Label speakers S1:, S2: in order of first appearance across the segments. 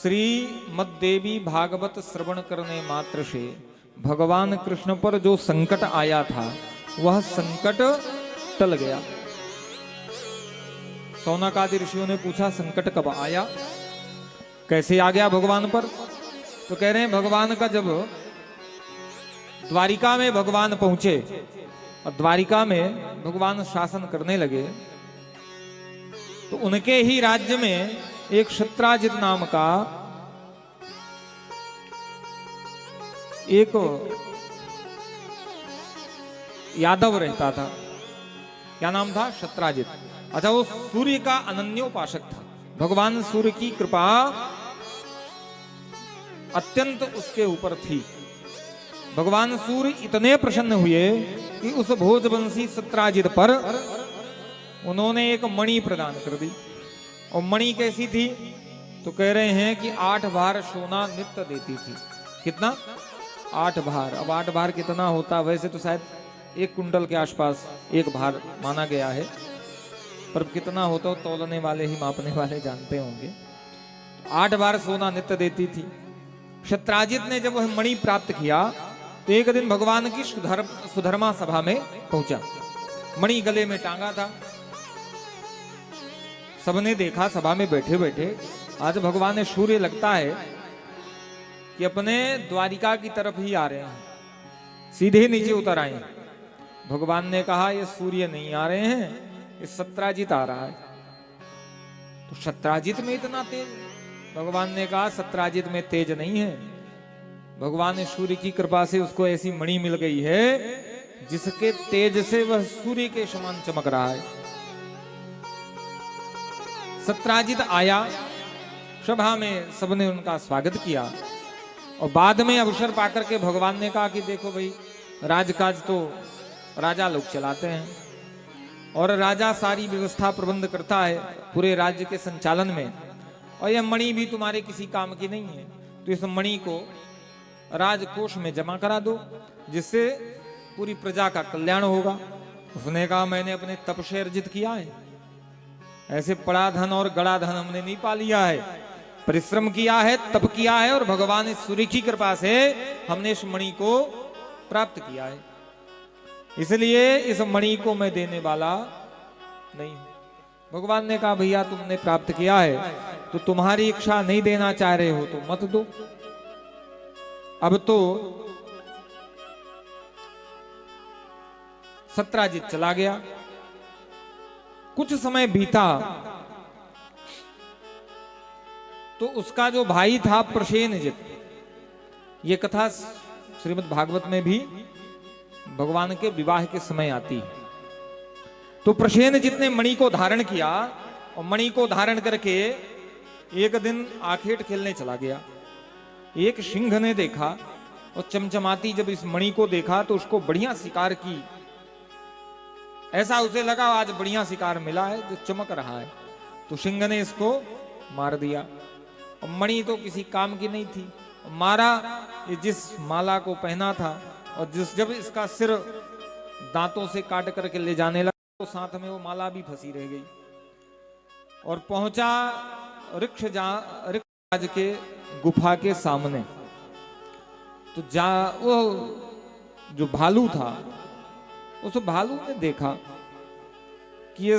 S1: श्रीमद्देवी भागवत श्रवण करने मात्र से भगवान कृष्ण पर जो संकट आया था वह संकट टल गया। सौनक आदि ऋषियों ने पूछा संकट कब आया, कैसे आ गया भगवान पर? तो कह रहे हैं भगवान का जब द्वारिका में भगवान पहुंचे और द्वारिका में भगवान शासन करने लगे तो उनके ही राज्य में एक शत्राजित नाम का एक यादव रहता था। क्या नाम था? शत्राजित। अच्छा, वो सूर्य का अनन्य उपासक था। भगवान सूर्य की कृपा अत्यंत उसके ऊपर थी। भगवान सूर्य इतने प्रसन्न हुए कि उस भोजवंशी शत्राजित पर उन्होंने एक मणि प्रदान कर दी। और मणि कैसी थी? तो कह रहे हैं कि 8 भार सोना नित्य देती थी। कितना? 8 भार। अब 8 भार कितना होता? वैसे तो शायद 1 कुंटल के आसपास 1 भार माना गया है, पर कितना होता तौलने वाले ही, मापने वाले जानते होंगे। 8 भार सोना नित्य देती थी। शत्राजित ने जब वह मणि प्राप्त किया तो एक दिन भगवान की सुधर्मा सभा में पहुंचा। मणि गले में टांगा था। सबने देखा, सभा में बैठे बैठे आज भगवान सूर्य लगता है कि अपने द्वारिका की तरफ ही आ रहे हैं, सीधे नीचे उतर आए। भगवान ने कहा ये सूर्य नहीं आ रहे हैं, ये शत्राजित आ रहा है। तो शत्राजित में इतना तेज? भगवान ने कहा शत्राजित में तेज नहीं है, भगवान सूर्य की कृपा से उसको ऐसी मणि मिल गई है जिसके तेज से वह सूर्य के समान चमक रहा है। शत्राजित आया, सभा में सबने उनका स्वागत किया और बाद में अवसर पाकर के भगवान ने कहा कि देखो भाई, राजकाज तो राजा लोग चलाते हैं और राजा सारी व्यवस्था प्रबंध करता है पूरे राज्य के संचालन में, और यह मणि भी तुम्हारे किसी काम की नहीं है, तो इस मणि को राजकोष में जमा करा दो जिससे पूरी प्रजा का कल्याण होगा। उसने कहा मैंने अपने तप से अर्जित किया है, ऐसे पड़ा धन और गड़ा धन हमने नहीं पा लिया है, परिश्रम किया है, तप किया है और भगवान सूर्य की कृपा से हमने इस मणि को प्राप्त किया है, इसलिए इस मणि को मैं देने वाला नहीं हूं। भगवान ने कहा भैया तुमने प्राप्त किया है तो तुम्हारी इच्छा नहीं देना चाह रहे हो तो मत दो। अब तो शत्राजित चला गया। कुछ समय बीता तो उसका जो भाई था प्रसेनजित, ये कथा श्रीमद् भागवत में भी भगवान के विवाह के समय आती है। तो प्रसेनजित ने मणि को धारण किया और मणि को धारण करके एक दिन आखेट खेलने चला गया। एक सिंह ने देखा और चमचमाती जब इस मणि को देखा तो उसको बढ़िया शिकार की, ऐसा उसे लगा आज बढ़िया शिकार मिला है जो चमक रहा है, तो सिंह ने इसको मार दिया। और मणि तो किसी काम की नहीं थी, मारा ये जिस माला को पहना था, और जब इसका सिर दांतों से काट करके ले जाने लगा तो साथ में वो माला भी फंसी रह गई। और पहुंचा ऋक्षराज के गुफा के सामने, तो वो जो भालू था उस भालू ने देखा कि ये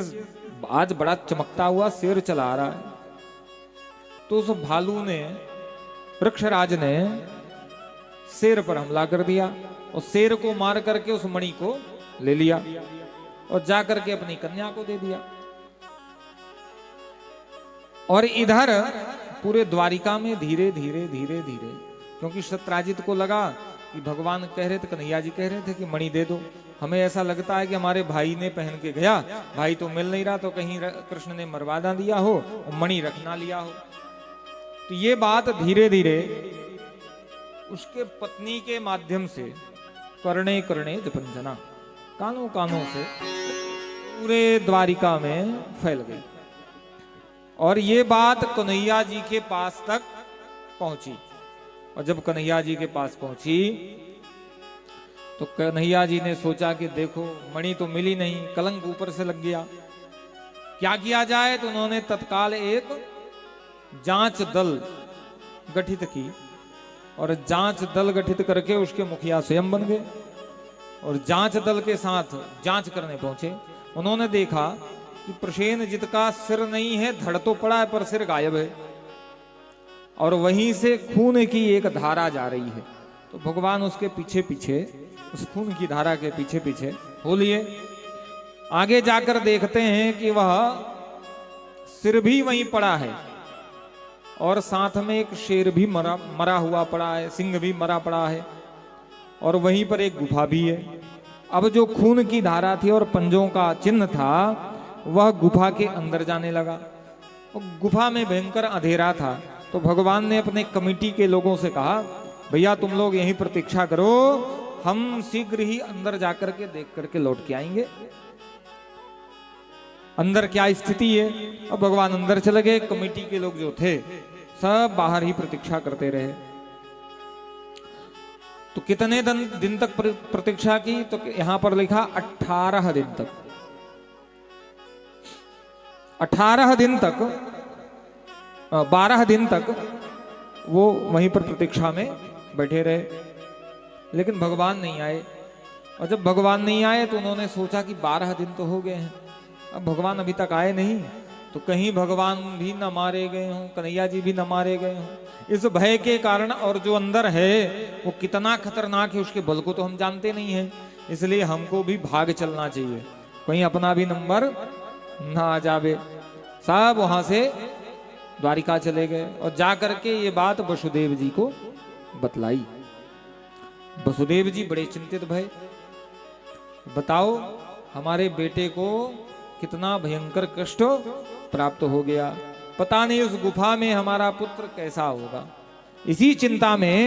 S1: आज बड़ा चमकता हुआ शेर चला रहा है, तो उस भालू ने, वृक्षराज ने शेर पर हमला कर दिया और शेर को मार करके उस मणि को ले लिया और जाकर के अपनी कन्या को दे दिया। और इधर पूरे द्वारिका में धीरे धीरे धीरे धीरे, क्योंकि शत्राजित को लगा कि भगवान कह रहे थे, कन्हैया जी कह रहे थे कि मणि दे दो, हमें ऐसा लगता है कि हमारे भाई ने पहन के गया, भाई तो मिल नहीं रहा, तो कहीं कृष्ण ने मरवा ना दिया हो और मणि रख ना लिया हो। तो ये बात धीरे धीरे उसके पत्नी के माध्यम से कर्णे कर्णे जपंजना, कानों कानों से पूरे द्वारिका में फैल गई। और ये बात कन्हैया जी के पास तक पहुंची। और जब कन्हैया जी के पास पहुंची तो कन्हैया जी ने सोचा कि देखो मणि तो मिली नहीं, कलंक ऊपर से लग गया, क्या किया जाए? तो उन्होंने तत्काल एक जांच दल गठित की और जांच दल गठित करके उसके मुखिया स्वयं बन गए और जांच दल के साथ जांच करने पहुंचे। उन्होंने देखा कि प्रसेनजित का सिर नहीं है, धड़ तो पड़ा है पर सिर गायब है और वहीं से खून की एक धारा जा रही है। तो भगवान उसके पीछे पीछे, उस खून की धारा के पीछे पीछे हो लिए। आगे जाकर देखते हैं कि वह सिर भी वहीं पड़ा है और साथ में एक शेर भी मरा हुआ पड़ा है, सिंह भी मरा पड़ा है और वहीं पर एक गुफा भी है। अब जो खून की धारा थी और पंजों का चिन्ह था वह गुफा के अंदर जाने लगा। गुफा में भयंकर अंधेरा था। तो भगवान ने अपने कमेटी के लोगों से कहा, भैया तुम लोग यहीं प्रतीक्षा करो, हम शीघ्र ही अंदर जाकर के देख करके लौट के आएंगे अंदर क्या स्थिति है। अब भगवान अंदर चले गए। कमेटी के लोग जो थे सब बाहर ही प्रतीक्षा करते रहे। तो कितने दिन तक प्रतीक्षा की? तो यहां पर लिखा 18 दिन तक। 18 दिन तक, 12 दिन तक वो वहीं पर प्रतीक्षा में बैठे रहे, लेकिन भगवान नहीं आए। और जब भगवान नहीं आए तो उन्होंने सोचा कि 12 दिन तो हो गए हैं, अब भगवान अभी तक आए नहीं, तो कहीं भगवान भी न मारे गए हों, कन्हैया जी भी न मारे गए हों। इस भय के कारण, और जो अंदर है वो कितना खतरनाक है उसके बल को तो हम जानते नहीं है, इसलिए हमको भी भाग चलना चाहिए, कहीं अपना भी नंबर ना आ जावे। सब वहां से द्वारिका चले गए और जाकर के ये बात वसुदेव जी को बतलाई। वसुदेव जी बड़े चिंतित भय, बताओ हमारे बेटे को कितना भयंकर कष्ट प्राप्त हो गया, पता नहीं उस गुफा में हमारा पुत्र कैसा होगा। इसी चिंता में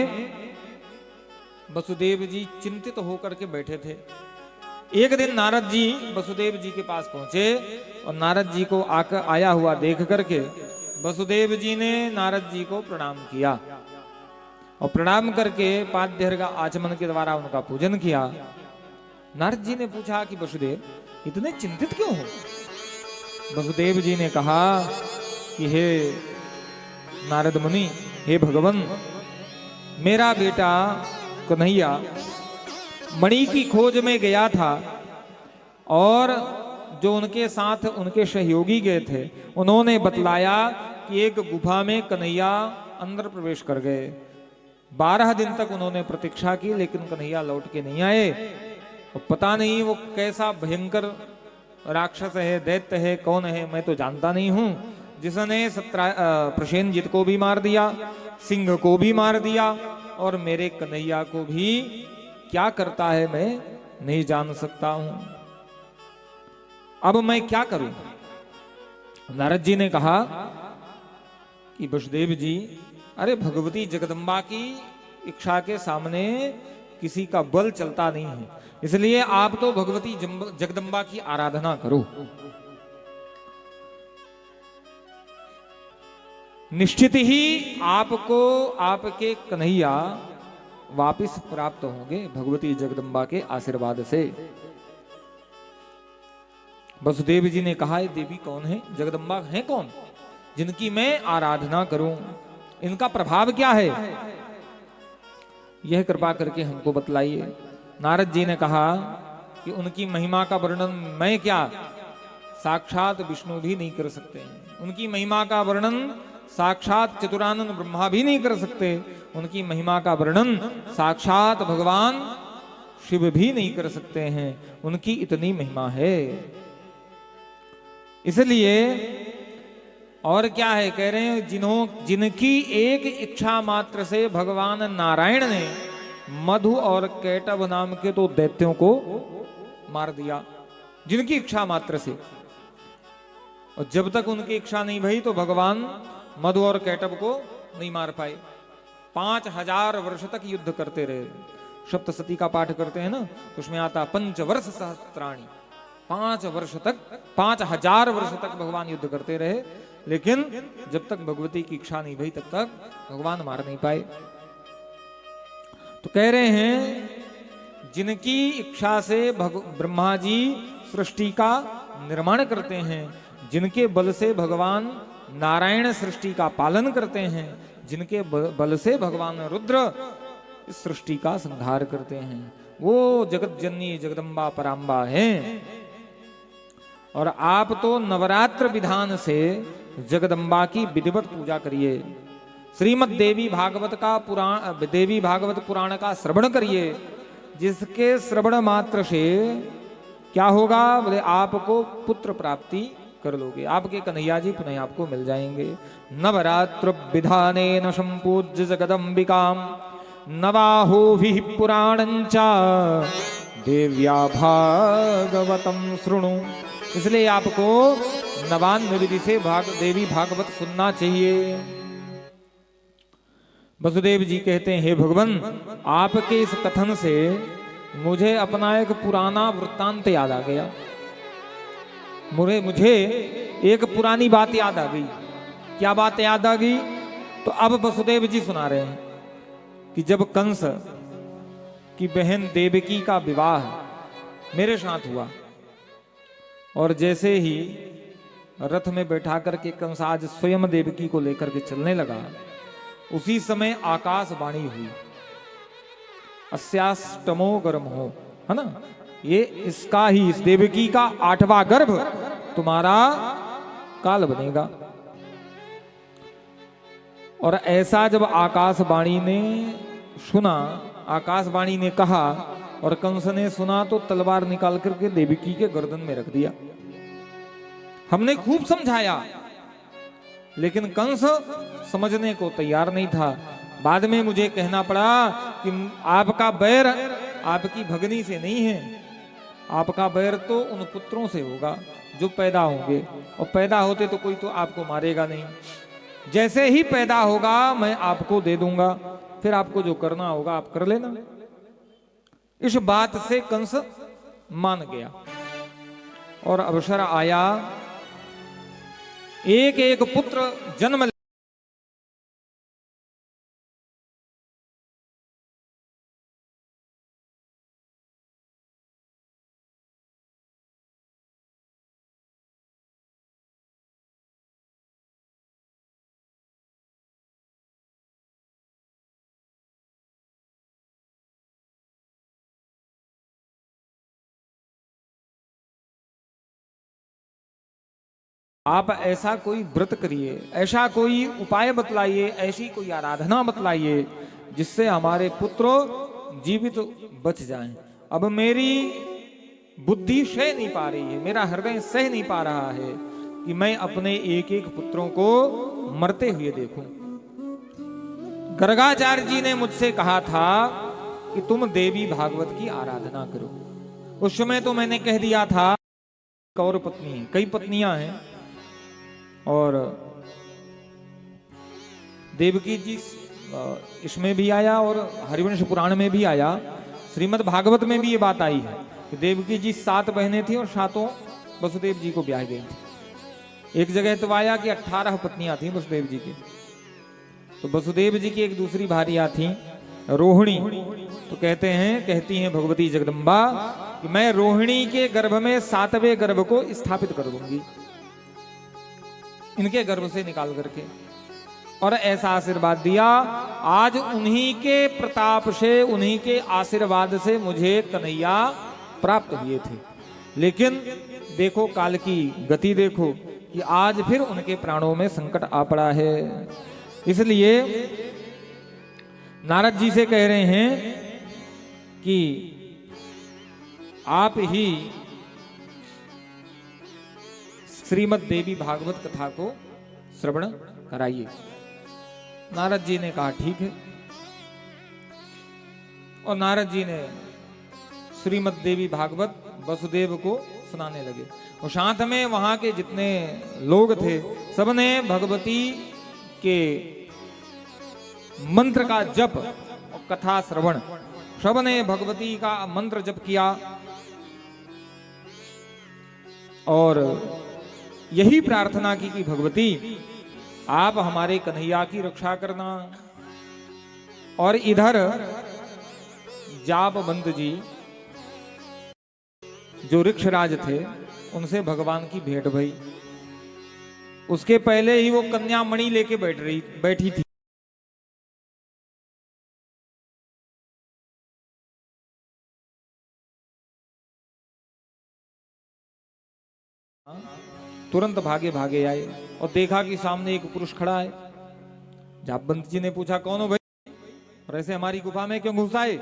S1: वसुदेव जी चिंतित होकर के बैठे थे। एक दिन नारद जी वसुदेव जी के पास पहुंचे और नारद जी को आकर आया हुआ देख करके वसुदेव जी ने नारद जी को प्रणाम किया और प्रणाम करके पाद्यर्घ आचमन के द्वारा उनका पूजन किया। नारद जी ने पूछा कि वसुदेव इतने चिंतित क्यों हो? वसुदेव जी ने कहा कि हे नारद मुनि, हे भगवान, मेरा बेटा कन्हैया मणि की खोज में गया था और जो उनके साथ उनके सहयोगी गए थे उन्होंने बतलाया कि एक गुफा में कन्हैया अंदर प्रवेश कर गए। 12 दिन तक उन्होंने प्रतीक्षा की लेकिन कन्हैया लौट के नहीं आए। और पता नहीं वो कैसा भयंकर राक्षस है, दैत्य है, कौन है मैं तो जानता नहीं हूं, जिसने प्रसेनजित को भी मार दिया, सिंह को भी मार दिया और मेरे कन्हैया को भी क्या करता है मैं नहीं जान सकता हूं। अब मैं क्या करूं? नारद जी ने कहा कि वसुदेव जी, अरे भगवती जगदम्बा की इच्छा के सामने किसी का बल चलता नहीं है, इसलिए आप तो भगवती जगदम्बा की आराधना करो, निश्चित ही आपको आपके कन्हैया वापिस प्राप्त होंगे भगवती जगदम्बा के आशीर्वाद से। वसुदेव जी ने कहा, देवी कौन है, जगदम्बा है कौन जिनकी मैं आराधना करूं, इनका प्रभाव क्या है, यह कृपा करके हमको बतलाइए। नारद जी ने कहा कि उनकी महिमा का वर्णन मैं क्या, साक्षात विष्णु भी नहीं कर सकते हैं। उनकी महिमा का वर्णन साक्षात चतुरानंद ब्रह्मा भी नहीं कर सकते। उनकी महिमा का वर्णन साक्षात भगवान शिव भी नहीं कर सकते हैं, उनकी इतनी महिमा है। इसलिए और क्या है, कह रहे हैं जिनकी एक इच्छा मात्र से भगवान नारायण ने मधु और कैटभ नाम के दो दैत्यों को मार दिया, जिनकी इच्छा मात्र से। और जब तक उनकी इच्छा नहीं भई तो भगवान मधु और कैटभ को नहीं मार पाए। 5000 वर्ष तक युद्ध करते रहे। सप्तशती का पाठ करते हैं ना, तो उसमें आता 5 वर्ष सहस्त्राणी, 5 वर्ष तक, 5000 वर्ष तक भगवान युद्ध करते रहे, लेकिन जब तक भगवती की इच्छा नहीं भई तब तक भगवान मार नहीं पाए। तो कह रहे हैं जिनकी इच्छा से ब्रह्मा जी सृष्टि का निर्माण करते हैं, जिनके बल से भगवान नारायण सृष्टि का पालन करते हैं, जिनके बल से भगवान रुद्र इस सृष्टि का संहार करते हैं, वो जगत जननी जगदम्बा पराम्बा हैं। और आप तो नवरात्र विधान से जगदम्बा की विधिवत पूजा करिए, श्रीमद देवी भागवत का पुराण, देवी भागवत पुराण का श्रवण करिए, जिसके श्रवण मात्र से क्या होगा, बोले आपको पुत्र प्राप्ति कर लोगे, आपके कन्हैया जी पुनः आपको मिल जाएंगे। नवरात्र विधानेन संपूज्य जगदम्बिकाम नवाहोभिः पुराणंचा देव्या भागवतम शृणु। इसलिए आपको नवान्न विधि से देवी भागवत सुनना चाहिए। वसुदेव जी कहते हैं, हे भगवान, आपके इस कथन से मुझे अपना एक पुराना वृत्तांत याद आ गया। मुझे एक पुरानी बात याद आ गई। क्या बात याद आ गई? तो अब वसुदेव जी सुना रहे हैं कि जब कंस की बहन देवकी का विवाह मेरे साथ हुआ, और जैसे ही रथ में बैठा करके कंस आज स्वयं देवकी को लेकर के चलने लगा, उसी समय आकाशवाणी हुई, अस्याष्टमो गर्भो, है ना, ये इसका ही, इस देवकी का 8वां गर्भ तुम्हारा काल बनेगा। और ऐसा जब आकाशवाणी ने सुना, आकाशवाणी ने कहा, और कंस ने सुना तो तलवार निकाल करके देवकी के गर्दन में रख दिया। हमने खूब समझाया, लेकिन कंस समझने को तैयार नहीं था। बाद में मुझे कहना पड़ा कि आपका बैर आपकी भगनी से नहीं है, आपका बैर तो उन पुत्रों से होगा जो पैदा होंगे, और पैदा होते तो कोई तो आपको मारेगा नहीं। जैसे ही पैदा होगा मैं आपको दे दूंगा, फिर आपको जो करना होगा आप कर लेना। इस बात से कंस मान गया, और अवसर आया, एक एक पुत्र जन्म आप ऐसा कोई व्रत करिए, ऐसा कोई उपाय बतलाइए, ऐसी कोई आराधना बतलाइए जिससे हमारे पुत्र जीवित बच जाएं। अब मेरी बुद्धि सह नहीं पा रही है, मेरा हृदय सह नहीं पा रहा है कि मैं अपने एक एक पुत्रों को मरते हुए देखूं। गर्गाचार्य जी ने मुझसे कहा था कि तुम देवी भागवत की आराधना करो। उस समय तो मैंने कह दिया था, कौर पत्नी है, कई पत्नियां हैं, और देवकी जी इसमें भी आया और हरिवंश पुराण में भी आया, श्रीमद् भागवत में भी ये बात आई है कि देवकी जी 7 बहनें थी और 7 वसुदेव जी को ब्याह गई थी। एक जगह तो आया कि 18 पत्नियां थी वसुदेव जी की। तो वसुदेव जी की एक दूसरी भार्या थी रोहिणी। तो कहती हैं भगवती जगदम्बा कि मैं रोहिणी के गर्भ में 7वें गर्भ को स्थापित कर दूंगी, इनके गर्भ से निकाल करके। और ऐसा आशीर्वाद दिया। आज उन्हीं के प्रताप से, उन्हीं के आशीर्वाद से मुझे कन्हैया प्राप्त हुए थे। लेकिन देखो काल की गति, देखो कि आज फिर उनके प्राणों में संकट आ पड़ा है। इसलिए नारद जी से कह रहे हैं कि आप ही श्रीमद् देवी भागवत कथा को श्रवण कराइए। नारद जी ने कहा ठीक है, और नारद जी ने श्रीमद् देवी भागवत वसुदेव को सुनाने लगे। और साथ में वहां के जितने लोग थे सबने भगवती के मंत्र का जप और कथा श्रवण, सबने भगवती का मंत्र जप किया। और यही प्रार्थना की कि भगवती आप हमारे कन्हैया की रक्षा करना। और इधर जाबवंत जी जो ऋक्षराज थे उनसे भगवान की भेंट भई। उसके पहले ही वो कन्या मणि लेके बैठी थी। तुरंत भागे भागे आए और देखा कि सामने एक पुरुष खड़ा है। जाबवंत जी ने पूछा, कौन हो भाई, और ऐसे हमारी गुफा में क्यों घुस आए?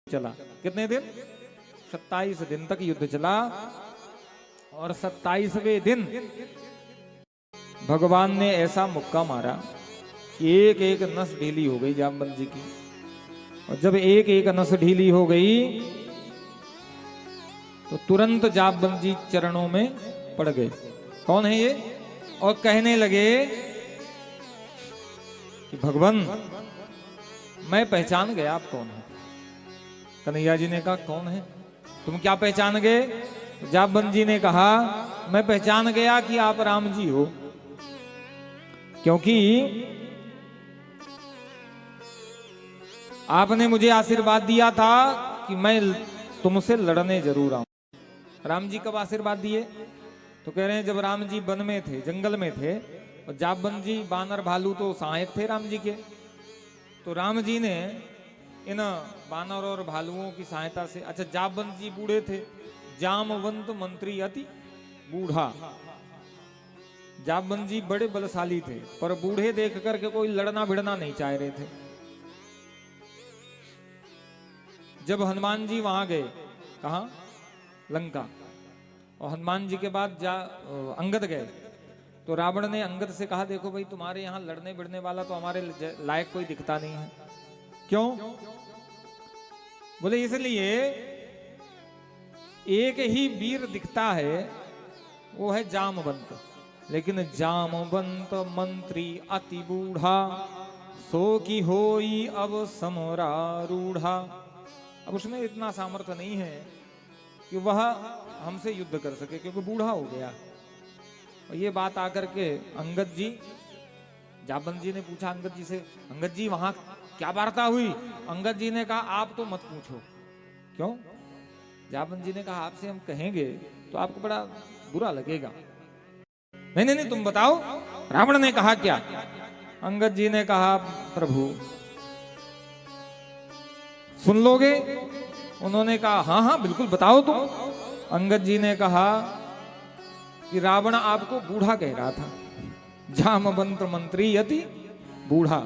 S1: चला कितने दिन? 27 दिन तक युद्ध चला। और 27वें दिन भगवान ने ऐसा मुक्का मारा कि एक एक नस ढीली हो गई जामवंत जी की। और जब एक एक नस ढीली हो गई तो तुरंत जामवंत जी चरणों में पड़ गए। कौन है ये? और कहने लगे कि भगवान, मैं पहचान गया आप कौन है। कन्हैया जी ने कहा, कौन है? तुम क्या पहचान गए? जाबवंत जी ने कहा, मैं पहचान गया कि आप राम जी हो, क्योंकि आपने मुझे आशीर्वाद दिया था कि मैं तुमसे लड़ने जरूर आऊं। राम जी कब आशीर्वाद दिए? तो कह रहे हैं जब राम जी वन में थे, जंगल में थे, और जाबवंत जी बानर भालू तो सहायक थे राम जी के। तो राम जी ने इन बानर और भालुओं की सहायता से, अच्छा जाबवंत जी बूढ़े थे, जामवंत मंत्री अति बूढ़ा। जाबवंत जी बड़े बलशाली थे, पर बूढ़े देख करके कोई लड़ना भिड़ना नहीं चाह रहे थे। जब हनुमान जी वहां गए, कहा? लंका, और हनुमान जी के बाद अंगद गए, तो रावण ने अंगद से कहा, देखो भाई तुम्हारे यहाँ लड़ने भिड़ने वाला तो हमारे लायक कोई दिखता नहीं है। क्यों? बोले इसलिए एक ही वीर दिखता है, वो है जामवंत, लेकिन जामवंत मंत्री अति बूढ़ा, सो की होई अब समरारूढ़ा। अब उसमें इतना सामर्थ्य नहीं है कि वह हमसे युद्ध कर सके, क्योंकि बूढ़ा हो गया। और ये बात आकर के अंगद जी, जाबवंत जी ने पूछा अंगद जी से, अंगद जी वहां क्या वार्ता हुई? अंगद जी ने कहा, आप तो मत पूछो। क्यों? जाबवंत जी ने कहा, आपसे हम कहेंगे तो आपको बड़ा बुरा लगेगा। नहीं नहीं नहीं, तुम बताओ रावण ने कहा क्या? अंगद जी ने कहा, प्रभु सुन लोगे? उन्होंने कहा, हाँ हाँ बिल्कुल बताओ तुम। अंगद जी ने कहा कि रावण आपको बूढ़ा कह रहा था, जामवंत मंत्री यदि बूढ़ा,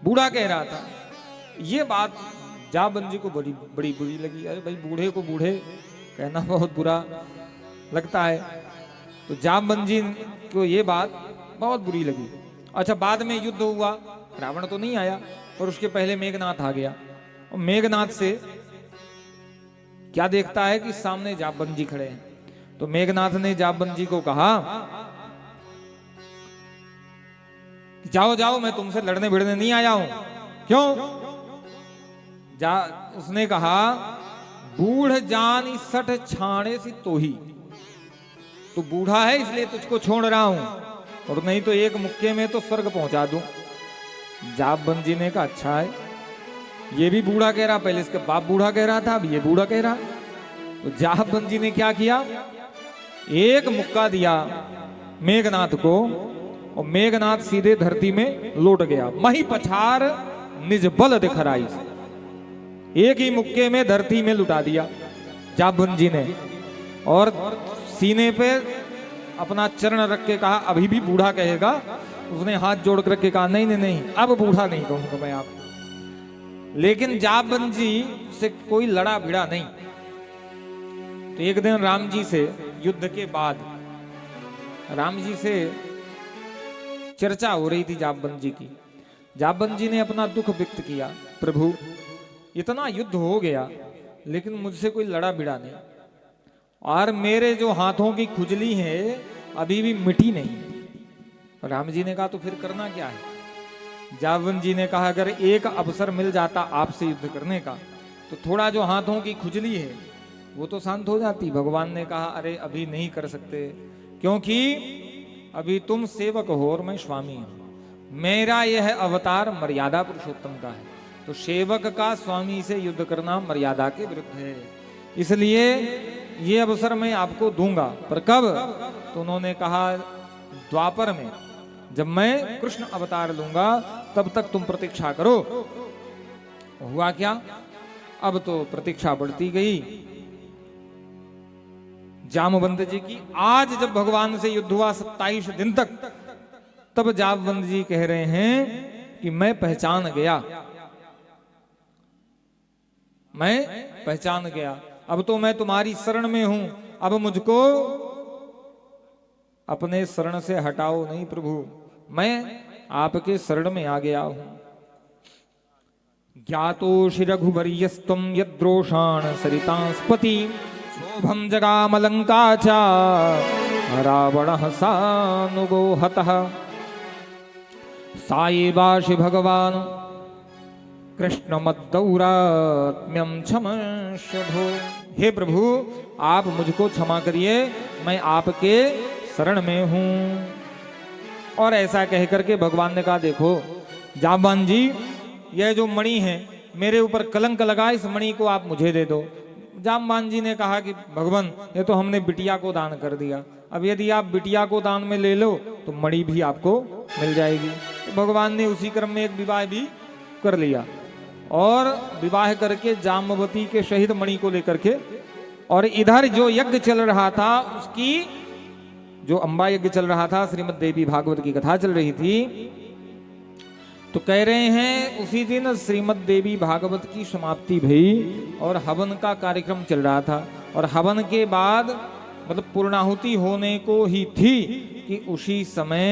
S1: बूढ़ा कह रहा था। ये बात जाबवंत जी को बड़ी बड़ी बुरी लगी। अरे भाई, बूढ़े को बूढ़े कहना बहुत बुरा लगता है। तो जाबवंत जी को ये बात बहुत बुरी लगी। अच्छा, बाद में युद्ध हुआ, रावण तो नहीं आया, पर उसके पहले मेघनाथ आ गया। और मेघनाथ से क्या देखता है कि सामने जाबवंत जी खड़े हैं। तो मेघनाथ ने जाबवंत जी को कहा, जाओ जाओ, मैं तुमसे लड़ने भिड़ने नहीं आया हूं। क्यों? उसने कहा, बूढ़ जान सठ छाणे सी तो ही, तू बूढ़ा है इसलिए तुझको छोड़ रहा हूं, और नहीं तो एक मुक्के में तो स्वर्ग पहुंचा दूं। जाबवंत जी ने कहा, अच्छा है, ये भी बूढ़ा कह रहा, पहले इसके बाप बूढ़ा कह रहा था, अब ये बूढ़ा कह रहा। तो जाबवंत जी ने क्या किया? एक मुक्का दिया मेघनाथ को, और मेघनाथ सीधे धरती में लौट गया। मही पछार निज बल दिखराई, एक ही मुक्के में धरती में लुटा दिया जाबवंत जी ने। और सीने पे अपना चरण रख के कहा, अभी भी बूढ़ा कहेगा? उसने हाथ जोड़ करके कहा, नहीं नहीं नहीं, अब बूढ़ा नहीं कहूंगा मैं आपको। लेकिन जाबवंत जी से कोई लड़ा भिड़ा नहीं। तो एक दिन राम जी से युद्ध के बाद राम जी से चर्चा हो रही थी जाबवंत जी की। जाबवंत जी ने अपना दुख व्यक्त किया, प्रभु इतना युद्ध हो गया लेकिन मुझसे कोई लड़ा भिड़ा नहीं, और मेरे जो हाथों की खुजली है अभी भी मिटी नहीं। राम जी ने कहा, तो फिर करना क्या है? जाबवंत जी ने कहा, अगर एक अवसर मिल जाता आपसे युद्ध करने का तो थोड़ा जो हाथों की खुजली है वो तो शांत हो जाती। भगवान ने कहा, अरे अभी नहीं कर सकते, क्योंकि अभी तुम सेवक हो और मैं स्वामी हूं। मेरा यह अवतार मर्यादा पुरुषोत्तम का है, तो सेवक का स्वामी से युद्ध करना मर्यादा के विरुद्ध है। इसलिए ये अवसर मैं आपको दूंगा, पर कब? तो उन्होंने कहा द्वापर में, जब मैं कृष्ण अवतार लूंगा तब तक तुम प्रतीक्षा करो। हुआ क्या? अब तो प्रतीक्षा बढ़ती गई जामवंत जी की। आज जब भगवान से युद्ध हुआ 27 दिन तक, तब जामवंत जी कह रहे हैं कि मैं पहचान गया, मैं पहचान गया, अब तो मैं तुम्हारी शरण में हूं, अब मुझको अपने शरण से हटाओ नहीं प्रभु, मैं आपके शरण में आ गया हूं। ज्ञातोषि रघुवर्यस्त्वं यद्रोषाण सरितांस्पति शोभम जगामलंका च रावणः सानुगो हतः सायेवाशि भगवान कृष्णमद्दौरात्म्यं क्षमस्वभो। हे प्रभु आप मुझको क्षमा करिए, मैं आपके शरण में हूं। और ऐसा कह करके भगवान ने कहा देखो जामवान जी, यह जो मणि है मेरे ऊपर कलंक लगा, इस मणि को आप मुझे दे दो। जामवान जी ने कहा कि भगवान ये तो हमने बिटिया को दान कर दिया, अब यदि आप बिटिया को दान में ले लो तो मणि भी आपको मिल जाएगी। तो भगवान ने उसी क्रम में एक विवाह भी कर लिया और विवाह करके जामवती के शहीद मणि को लेकर के, और इधर जो यज्ञ चल रहा था उसकी, जो अंबा यज्ञ चल रहा था, श्रीमद् देवी भागवत की कथा चल रही थी, तो कह रहे हैं उसी दिन श्रीमद् देवी भागवत की समाप्ति भई और हवन का कार्यक्रम चल रहा था। और हवन के बाद मतलब पूर्णाहुति होने को ही थी कि उसी समय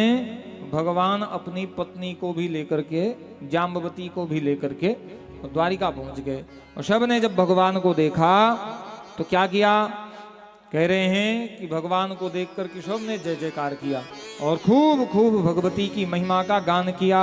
S1: भगवान अपनी पत्नी को भी लेकर के, जाम्बवती को भी लेकर के द्वारिका पहुंच गए। और सब ने जब भगवान को देखा तो क्या किया? कह रहे हैं कि भगवान को देखकर सब ने जय जयकार किया और खूब खूब भगवती की महिमा का गान किया।